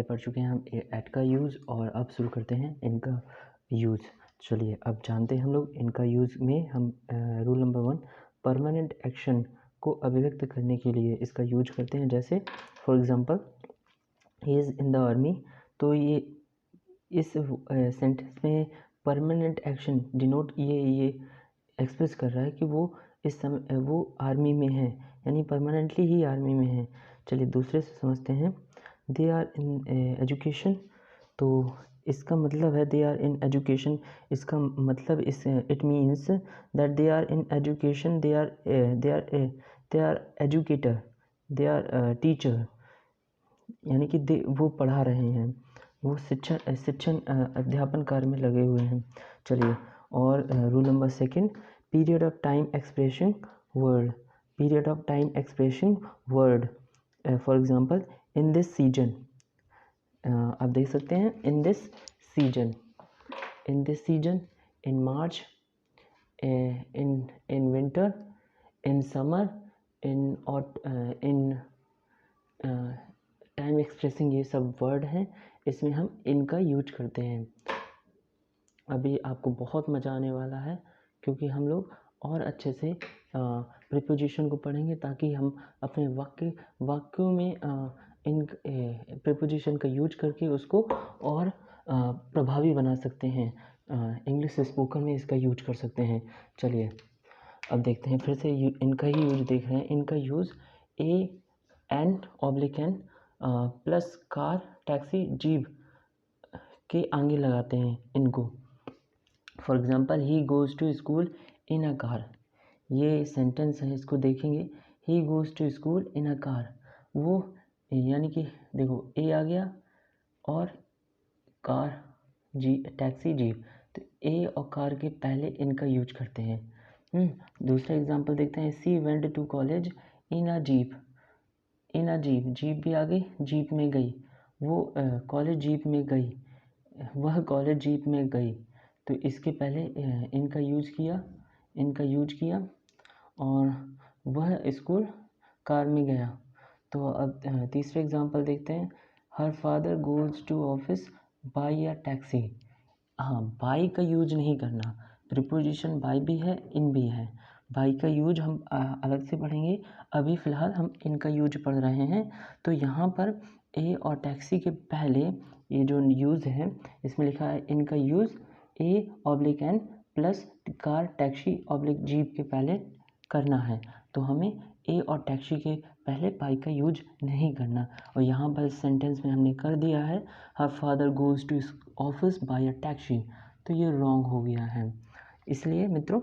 पहले पढ़ चुके हैं हम एट का यूज़, और अब शुरू करते हैं इनका यूज़। चलिए अब जानते हैं हम लोग इनका यूज़ में हम रूल नंबर 1, परमानेंट एक्शन को अभिव्यक्त करने के लिए इसका यूज करते हैं। जैसे for example he is in the army, तो ये इस सेंटेंस में परमानेंट एक्शन डिनोट ये एक्सप्रेस कर रहा है कि वो इस समय वो आर्मी में है, यानी परमानेंटली ही आर्मी में है। चलिए दूसरे से समझते हैं। दे आर इन एजुकेशन, तो इसका मतलब है दे आर इन एजुकेशन, इसका मतलब it means that they are in education, they are educator, they are teacher, यानी कि वो पढ़ा रहे हैं, वो शिक्षण अध्यापन कार्य में लगे हुए हैं। चलिए और rule number 2, period of time expression word, period of time expression word. For example in this season, आप देख सकते हैं in this season, in this season, in March, in winter, in summer, in time expressing, ये सब word हैं, इसमें हम इनका यूज करते हैं। अभी आपको बहुत मज़ा आने वाला है क्योंकि हम लोग और अच्छे से प्रीपोजिशन को पढ़ेंगे, ताकि हम अपने वाक्यों में इन प्रीपोजिशन का यूज करके उसको और प्रभावी बना सकते हैं। इंग्लिश स्पोकन में इसका यूज कर सकते हैं। चलिए अब देखते हैं फिर से इनका ही यूज देख रहे हैं। इनका use an plus car, taxi, jeep के आगे लगाते हैं इनको। For example he goes to school in a car, ये सेंटेंस है, इसको देखेंगे। He goes to school in a car, वो यानी कि देखो ए आ गया और कार, टैक्सी, जीप, तो ए और कार के पहले इनका यूज करते हैं। दूसरा एग्जांपल देखते हैं। She went to college in a jeep, in a jeep, jeep भी आ गई, जीप में गई, वो कॉलेज जीप में गई, वह कॉलेज जीप में गई, तो इसके पहले इनका यूज किया और वह स्कूल कार में गया। तो अब तीसरे एग्जांपल देखते हैं। Her father goes to office by a taxi, हाँ बाई का यूज नहीं करना, प्रीपोजिशन बाई भी है, इन भी है। बाई का यूज हम अलग से पढ़ेंगे, अभी फ़िलहाल हम इनका यूज पढ़ रहे हैं। तो यहाँ पर ए और टैक्सी के पहले ये जो यूज़ है इसमें लिखा है इनका use a oblique an plus car, taxi oblique jeep के पहले करना है। तो हमें ए और टैक्सी के पहले बाई का यूज नहीं करना, और यहाँ पर इस सेंटेंस में हमने कर दिया है her father goes to office by a taxi, तो ये रॉन्ग हो गया है। इसलिए मित्रों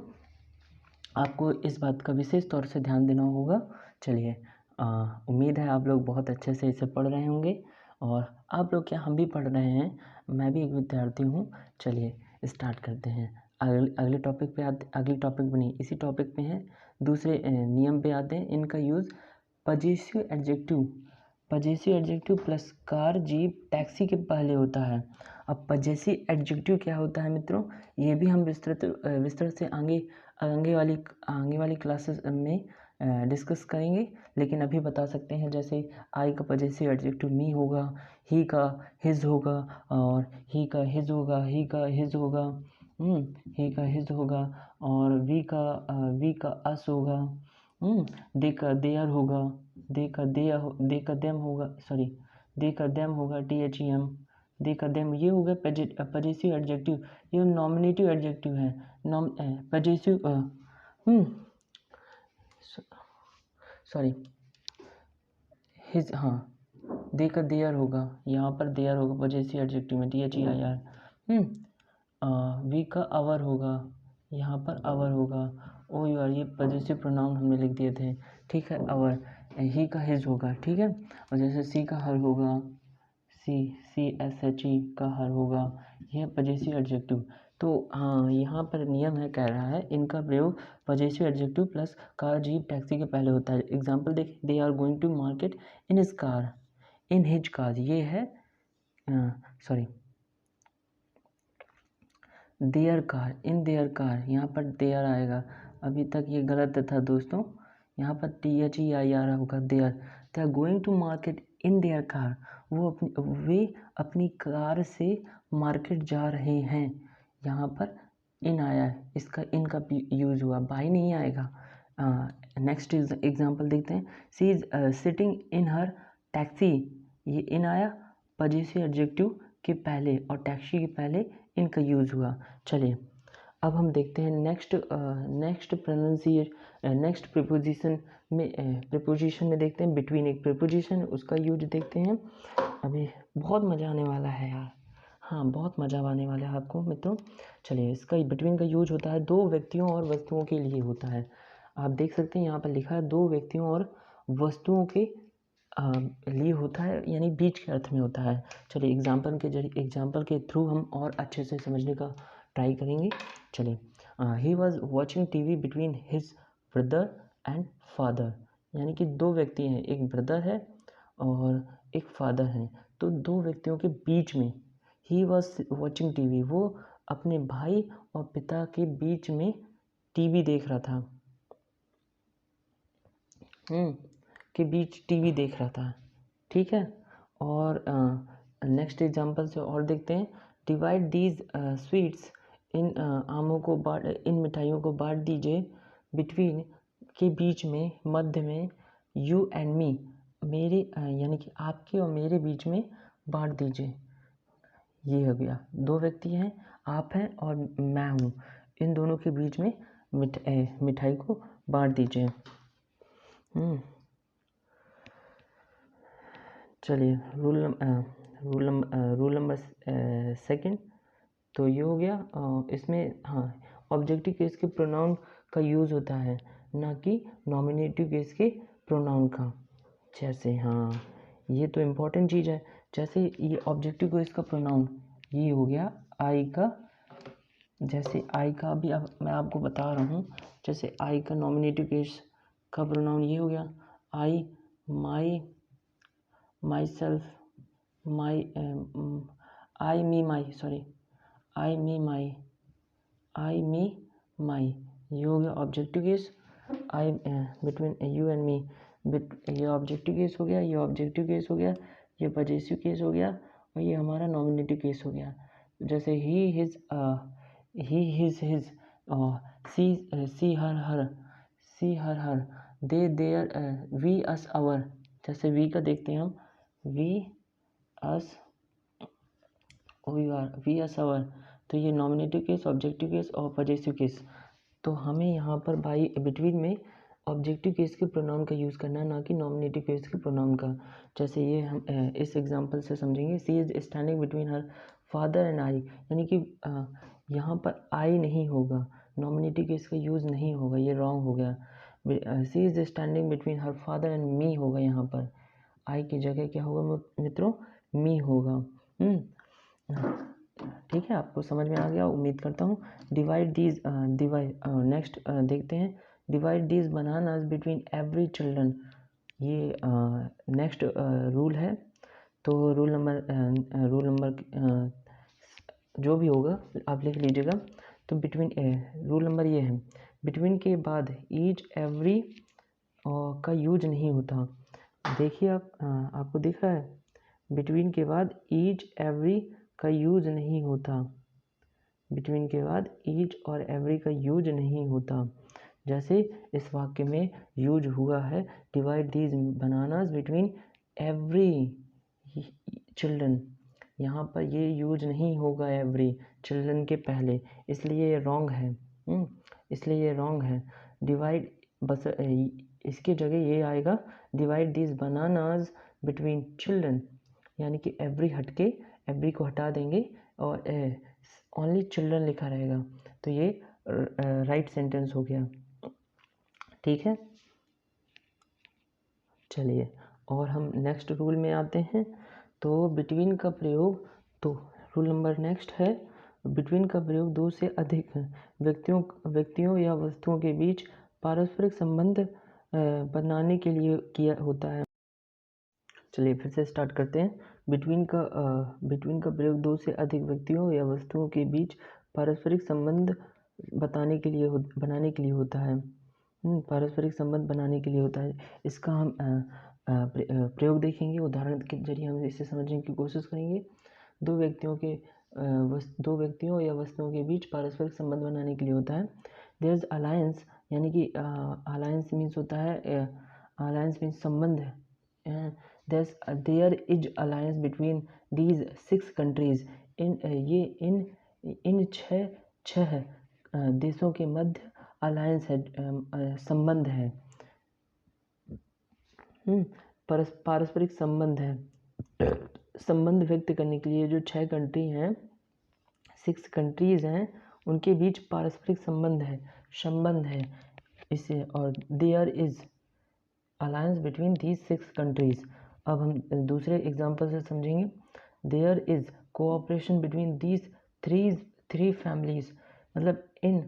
आपको इस बात का विशेष तौर से ध्यान देना होगा। चलिए उम्मीद है आप लोग बहुत अच्छे से इसे पढ़ रहे होंगे, और आप लोग क्या, हम भी पढ़ रहे हैं, मैं भी एक विद्यार्थी हूँ। चलिए स्टार्ट करते हैं। अगले टॉपिक पे अगले टॉपिक पे नहीं, इसी टॉपिक पे हैं, दूसरे नियम पे आते हैं। इनका use possessive adjective plus car, jeep, taxi के पहले होता है। अब पजेसिव एडजेक्टिव क्या होता है मित्रों, ये भी हम विस्तृत से आगे वाली क्लासेस में डिस्कस करेंगे, लेकिन अभी बता सकते हैं। जैसे आई का पजेसिव एडजेक्टिव मी होगा, ही का हिज होगा, और ही का हिज होगा, ही का हिज होगा, और वी का अस होगा, दे का देयर होगा, दे का देम होगा, दे का देम होगा, THEM, दे का देम, ये हो गया पजेसिव एडजेक्टिव। ये नॉमिनेटिव एडजेक्टिव है, पजेसिव हिज, हाँ दे का देयर होगा, यहाँ पर देयर होगा पजेसिव एडजेक्टिव में, THEIR। वी का आवर होगा, यहाँ पर आवर होगा, ओ यू आर, ये पजेसिव प्रोनाउन हमने लिख दिए थे, ठीक है। आवर, ही का हिज होगा, ठीक है। और जैसे सी का हर होगा, CHE का हर होगा, यह पजेसिव एडजेक्टिव। तो हाँ यहाँ पर नियम है, कह रहा है इनका प्रयोग possessive adjective plus car, jeep, taxi के पहले होता है। एग्जाम्पल देख, they are going to market in his car, in his car, ये है their car, in their car, यहाँ पर देयर आएगा। अभी तक ये गलत था दोस्तों, यहाँ पर THEIR होगा, their. They are going to market in their car, वे अपनी कार से मार्केट जा रहे हैं। यहाँ पर इन आया है, इसका इन का यूज़ हुआ, बाई नहीं आएगा। नेक्स्ट एग्जांपल देखते हैं। She is sitting in her taxi, ये इन आया पजेसिव एडजेक्टिव के पहले और टैक्सी के पहले इनका यूज़ हुआ। चलिए अब हम देखते हैं नेक्स्ट प्रीपोजिशन में देखते हैं बिटवीन, एक प्रीपोजिशन उसका यूज देखते हैं। अभी बहुत मज़ा आने वाला है यार, हाँ बहुत मज़ा आने वाला है आपको मित्रों। चलिए इसका बिटवीन का यूज होता है दो व्यक्तियों और वस्तुओं के लिए होता है। आप देख सकते हैं यहाँ पर लिखा है दो व्यक्तियों और वस्तुओं के लिए होता है, यानी बीच के अर्थ में होता है। चलिए एग्जाम्पल के थ्रू हम और अच्छे से समझने का ट्राई करेंगे। चलिए he was watching TV between his brother and father, यानी कि दो व्यक्ति हैं, एक ब्रदर है और एक फादर है, तो दो व्यक्तियों के बीच में ही वॉज वॉचिंग टीवी, वो अपने भाई और पिता के बीच में टीवी देख रहा था। के बीच टीवी देख रहा था, ठीक है। और नेक्स्ट एग्जांपल से और देखते हैं। डिवाइड दीज स्वीट्स, इन आमों को बांट, इन मिठाइयों को बांट दीजिए बिटवीन के बीच में, मध्य में, यू एंड मी, मेरे यानी कि आपके और मेरे बीच में बांट दीजिए। ये हो गया, दो व्यक्ति हैं, आप हैं और मैं हूँ, इन दोनों के बीच में मिठाई को बांट दीजिए। चलिए रूल नंबर सेकंड, तो ये हो गया। इसमें हाँ ऑब्जेक्टिव केस के प्रोनाउन का यूज़ होता है, ना कि नॉमिनेटिव केस के प्रोनाउन का। जैसे हाँ ये तो इम्पोर्टेंट चीज़ है, जैसे ये ऑब्जेक्टिव केस का प्रोनाउन ये हो गया आई का, जैसे आई का भी अब मैं आपको बता रहा हूँ। जैसे आई का नॉमिनेटिव केस का प्रोनाउन ये हो गया आई, माई, my self, my, I me my, sorry I मी माई, आई मी माई, ये हो गया objective case. I between you and me, ये ऑब्जेक्टिव केस हो गया, ये ऑब्जेक्टिव केस हो गया, ये पजेसिव केस हो गया और ये हमारा नॉमिनेटिव केस हो गया। जैसे he his his, she her, they their, we us our, जैसे वी का देखते हैं हम, we us we us our, तो ये नॉमिनेटिव केस, ऑब्जेक्टिव केस और पजेसिव केस। तो हमें यहाँ पर बाई बिटवीन में ऑब्जेक्टिव केस के प्रोनाउन का यूज़ करना है, ना कि नॉमिनेटिव केस के प्रोनाउन का। जैसे ये हम इस एग्जांपल से समझेंगे। She is standing between her father and I, यानी कि यहाँ पर आई नहीं होगा, नॉमिनेटिव केस का यूज़ नहीं होगा, ये रॉन्ग हो गया। She is standing between her father and me होगा, यहाँ पर आई की जगह क्या होगा मित्रों, मी होगा। ठीक है, आपको समझ में आ गया उम्मीद करता हूँ। नेक्स्ट देखते हैं। Divide these bananas between every children, ये नेक्स्ट रूल है। तो रूल नंबर जो भी होगा आप लिख लीजिएगा। तो बिटवीन रूल नंबर ये है, बिटवीन के बाद ईच एवरी का यूज नहीं होता। देखिए आपको दिख रहा है, बिटवीन के बाद ईच एवरी का यूज नहीं होता, बिटवीन के बाद ईच और एवरी का यूज नहीं होता। जैसे इस वाक्य में यूज हुआ है divide these bananas between every children, यहाँ पर ये यूज नहीं होगा एवरी चिल्ड्रन के पहले, इसलिए ये रॉन्ग है। इसलिए ये रॉन्ग है। डिवाइड बस इसकी जगह ये आएगा divide these bananas between children, यानी कि एवरी हट के एवरी को हटा देंगे और ओनली चिल्ड्रन लिखा रहेगा, तो ये राइट सेंटेंस हो गया। ठीक है, चलिए और हम नेक्स्ट रूल में आते हैं। तो बिटवीन का प्रयोग, तो रूल नंबर नेक्स्ट है, बिटवीन का प्रयोग दो से अधिक व्यक्तियों या वस्तुओं के बीच पारस्परिक संबंध बनाने के लिए किया होता है। चलिए फिर से स्टार्ट करते हैं। बिटवीन का प्रयोग दो से अधिक व्यक्तियों या वस्तुओं के बीच पारस्परिक संबंध बनाने के लिए होता है। पारस्परिक संबंध बनाने के लिए होता है। इसका हम प्रयोग देखेंगे, उदाहरण के जरिए हम इसे समझने की कोशिश करेंगे। दो व्यक्तियों या वस्तुओं के बीच पारस्परिक संबंध बनाने के लिए होता है देयर इज अलायंस, यानी कि अलायंस मीन्स होता है, अलायंस मीन्स संबंध है। There is alliance between these 6 countries, इन छः देशों के मध्य अलायंस है, संबंध है, पारस्परिक संबंध है। संबंध व्यक्त करने के लिए जो 6 कंट्री हैं, 6 कंट्रीज हैं, उनके बीच पारस्परिक संबंध है इसे, और there is alliance between these 6 countries. अब हम दूसरे एग्जाम्पल से समझेंगे। There is cooperation between these three families, मतलब इन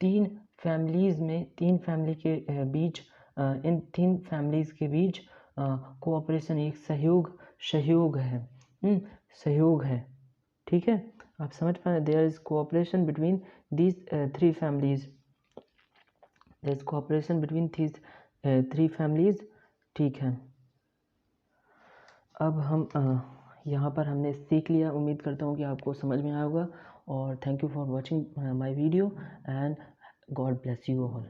3 फैमिलीज में, 3 फैमिली के बीच, इन 3 फैमिलीज के बीच कोऑपरेशन, एक सहयोग है, सहयोग है। ठीक है, आप समझ पा रहे हैं। There is cooperation between these 3 families, there is cooperation between these 3 families. ठीक है, अब हम यहाँ पर हमने सीख लिया। उम्मीद करता हूँ कि आपको समझ में आया होगा, और thank you for watching my video and God bless you all.